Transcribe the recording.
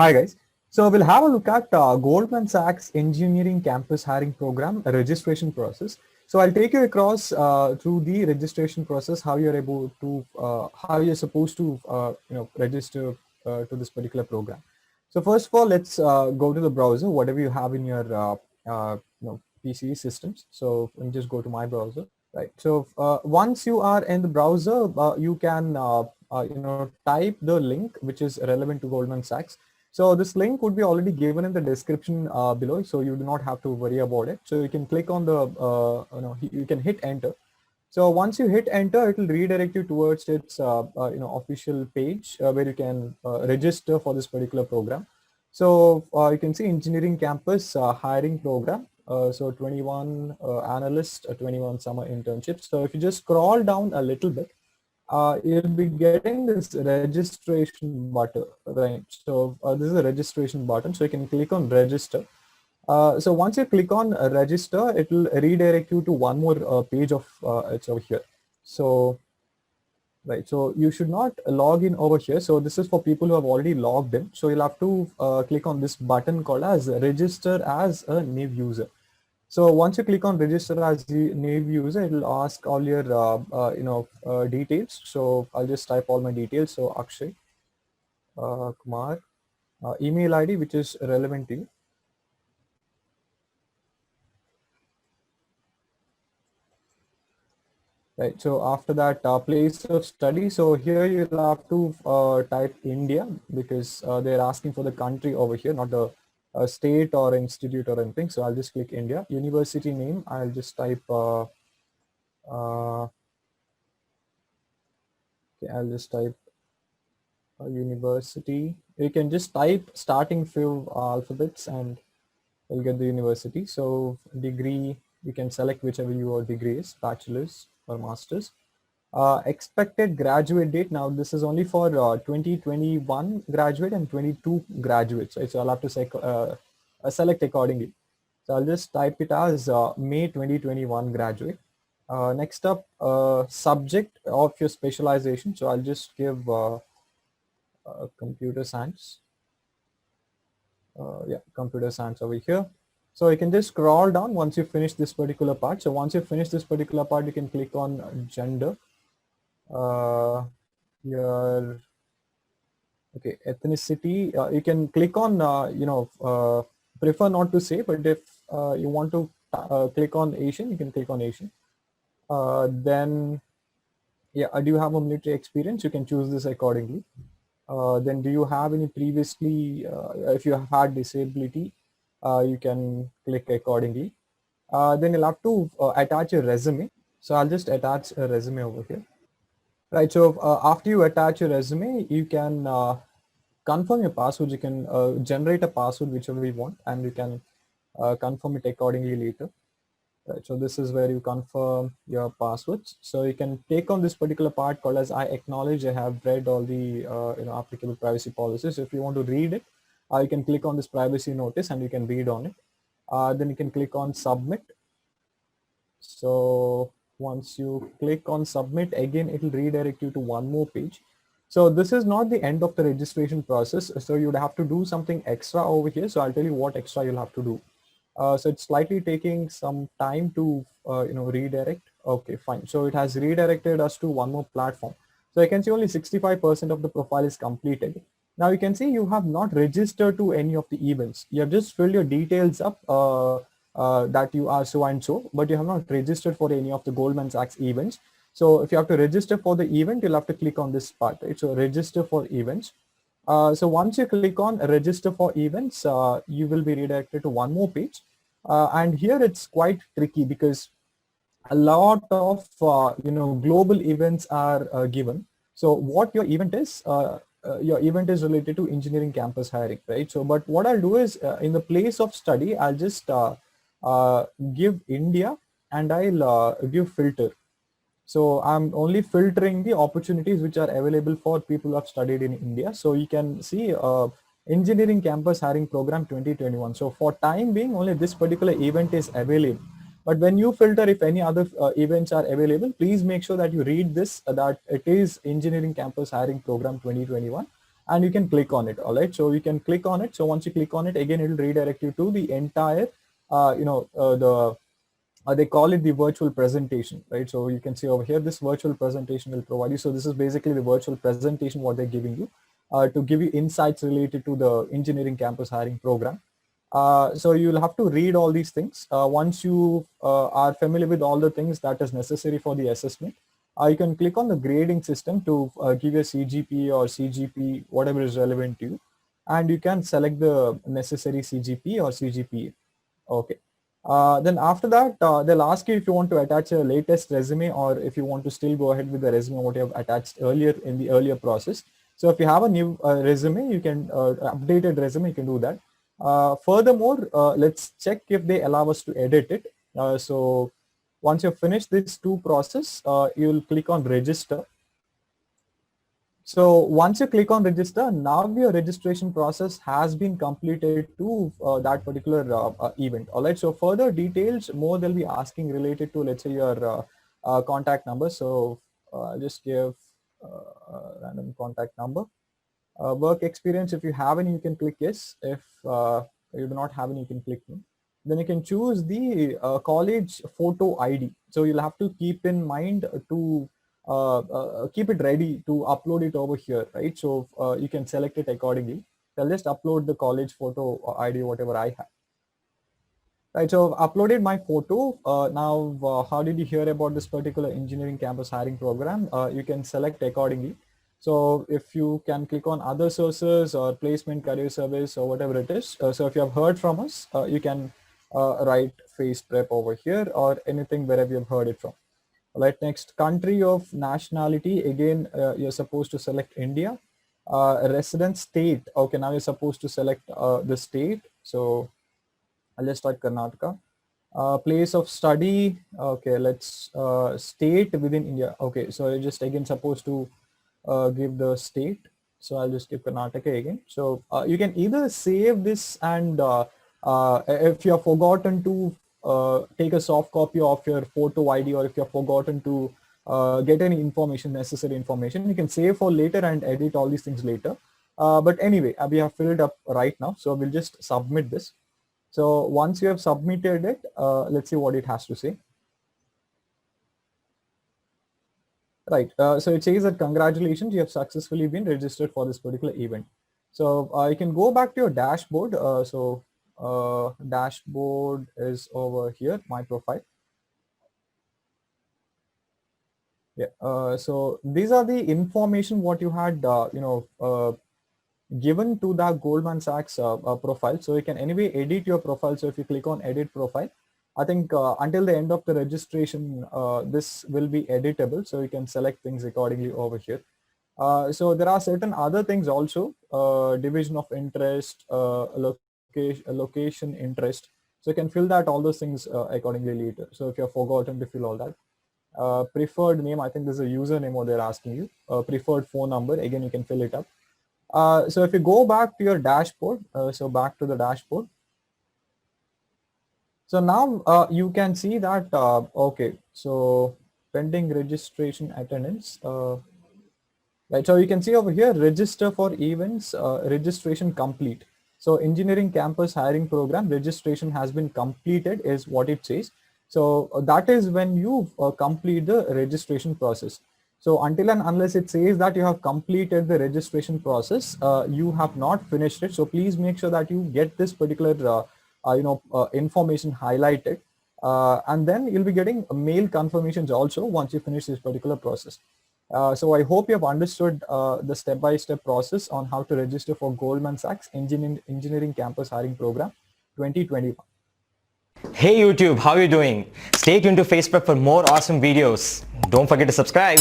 Hi guys. So we'll have a look at Goldman Sachs Engineering Campus Hiring Program registration process. So I'll take you across through the registration process, how you're able to, how you're supposed to, register to this particular program. So first of all, let's go to the browser, whatever you have in your, PC systems. So let me just go to my browser. Right. So once you are in the browser, you can type the link which is relevant to Goldman Sachs. So this link would be already given in the description below, so you do not have to worry about it. So you can click on the you can hit enter. So once you hit enter, it will redirect you towards its official page where you can register for this particular program. So you can see engineering campus hiring program. So 21 analyst, 21 summer internships. So if you just scroll down a little bit, you'll be getting this registration button, right? So this is a registration button, so you can click on register. So once you click on register, it will redirect you to one more page of it's over here. So right, so you should not log in over here. So this is for people who have already logged in. So you'll have to click on this button called as register as a new user. So once you click on register as the new user, it will ask all your details. So I'll just type all my details. So Akshay Kumar, email ID which is relevant to you. Right. So after that, place of study. So here you'll have to type India because they're asking for the country over here, not the state or institute or anything. So I'll just click India. University name. I'll just type. Okay, I'll just type university. You can just type starting few alphabets and you'll get the university. So degree, you can select whichever your degree is, bachelor's or master's. Expected graduate date. Now this is only for 2021 graduate and 22 graduates. Right? So I'll have to select accordingly. So I'll just type it as May 2021 graduate. Next up, subject of your specialization. So I'll just give computer science. Yeah, computer science over here. So you can just scroll down once you finish this particular part. So once you finish this particular part, you can click on gender. Your okay, ethnicity. You can click on prefer not to say, but if you want to click on Asian, you can click on Asian. Then yeah, do you have a military experience? You can choose this accordingly. Then do you have any previously, if you have had disability, you can click accordingly. Then you'll have to attach a resume. So I'll just attach a resume over here. Right, so after you attach your resume, you can confirm your password. You can generate a password whichever you want, and you can confirm it accordingly later. Right, so this is where you confirm your passwords. So you can take on this particular part called as I acknowledge I have read all the applicable privacy policies. If you want to read it, you can click on this privacy notice and you can read on it. Then you can click on submit. So once you click on submit, again it will redirect you to one more page. So this is not the end of the registration process. So you'd have to do something extra over here. So I'll tell you what extra you'll have to do. So it's slightly taking some time to redirect. Okay, fine. So it has redirected us to one more platform. So I can see only 65% of the profile is completed. Now you can see you have not registered to any of the events. You have just filled your details up that you are so and so, but you have not registered for any of the Goldman Sachs events. So if you have to register for the event, you'll have to click on this part, right? So register for events. So once you click on register for events, you will be redirected to one more page. And here it's quite tricky because a lot of global events are given. So what your event is related to engineering campus hiring, right? So but what I'll do is in the place of study, I'll just give India and I'll give filter. So I'm only filtering the opportunities which are available for people who have studied in India. So you can see engineering campus hiring program 2021. So for time being, only this particular event is available. But when you filter if any other events are available, please make sure that you read this, that it is engineering campus hiring program 2021. and you can click on it. All right, so you can click on it. So once you click on it, again, it will redirect you to the entire, they call it the virtual presentation, right? So you can see over here, this virtual presentation will provide you. So this is basically the virtual presentation, what they're giving you to give you insights related to the engineering campus hiring program. So you'll have to read all these things. Once you are familiar with all the things that is necessary for the assessment, you can click on the grading system to give a CGP or CGP, whatever is relevant to you. And you can select the necessary CGP or CGPA. Okay. Then after that, they'll ask you if you want to attach a latest resume or if you want to still go ahead with the resume what you have attached earlier in the earlier process. So if you have a new resume, you can updated resume, you can do that. Furthermore, let's check if they allow us to edit it. So once you've finished this two process, you'll click on register. So once you click on register, now your registration process has been completed to that particular event. All right. So further details, more they'll be asking related to, let's say, your contact number. So I'll just give a random contact number. Work experience, if you have any, you can click yes. If you do not have any, you can click no. Then you can choose the college photo ID. So you'll have to keep in mind to keep it ready to upload it over here, right? So you can select it accordingly. I'll just upload the college photo ID, whatever I have. Right, so I've uploaded my photo. Now, how did you hear about this particular engineering campus hiring program? You can select accordingly. So if you can click on other sources or placement career service or whatever it is. So if you have heard from us, you can write face prep over here or anything wherever you've heard it from. All right, next, country of nationality. Again, you're supposed to select India. Resident state. Okay, now you're supposed to select the state. So I'll just start Karnataka. Place of study. Okay, let's state within India. Okay, so you're just again supposed to give the state. So I'll just give Karnataka again. So you can either save this and if you have forgotten to take a soft copy of your photo ID, or if you have forgotten to get any information, necessary information, you can save for later and edit all these things later. But anyway, we have filled up right now. So we'll just submit this. So once you have submitted it, let's see what it has to say. Right, so it says that congratulations, you have successfully been registered for this particular event. So you can go back to your dashboard. Dashboard is over here, my profile. Yeah, so these are the information what you had, given to the Goldman Sachs profile. So you can anyway edit your profile. So if you click on edit profile, I think until the end of the registration, this will be editable. So you can select things accordingly over here. So there are certain other things also, division of interest, location interest. So you can fill that all those things accordingly later. So if you have forgotten to fill all that. Preferred name, I think this is a username what they're asking you. Preferred phone number, again, you can fill it up. So if you go back to your dashboard, so back to the dashboard. So now you can see that, okay, so pending registration attendance. Right, so you can see over here, register for events, registration complete. So engineering campus hiring program registration has been completed is what it says. So that is when you complete the registration process. So until and unless it says that you have completed the registration process, you have not finished it. So please make sure that you get this particular information highlighted, and then you'll be getting mail confirmations also once you finish this particular process. So I hope you have understood the step-by-step process on how to register for Goldman Sachs Engineering Campus Hiring Program 2021. Hey YouTube, how are you doing? Stay tuned to FacePrep for more awesome videos. Don't forget to subscribe.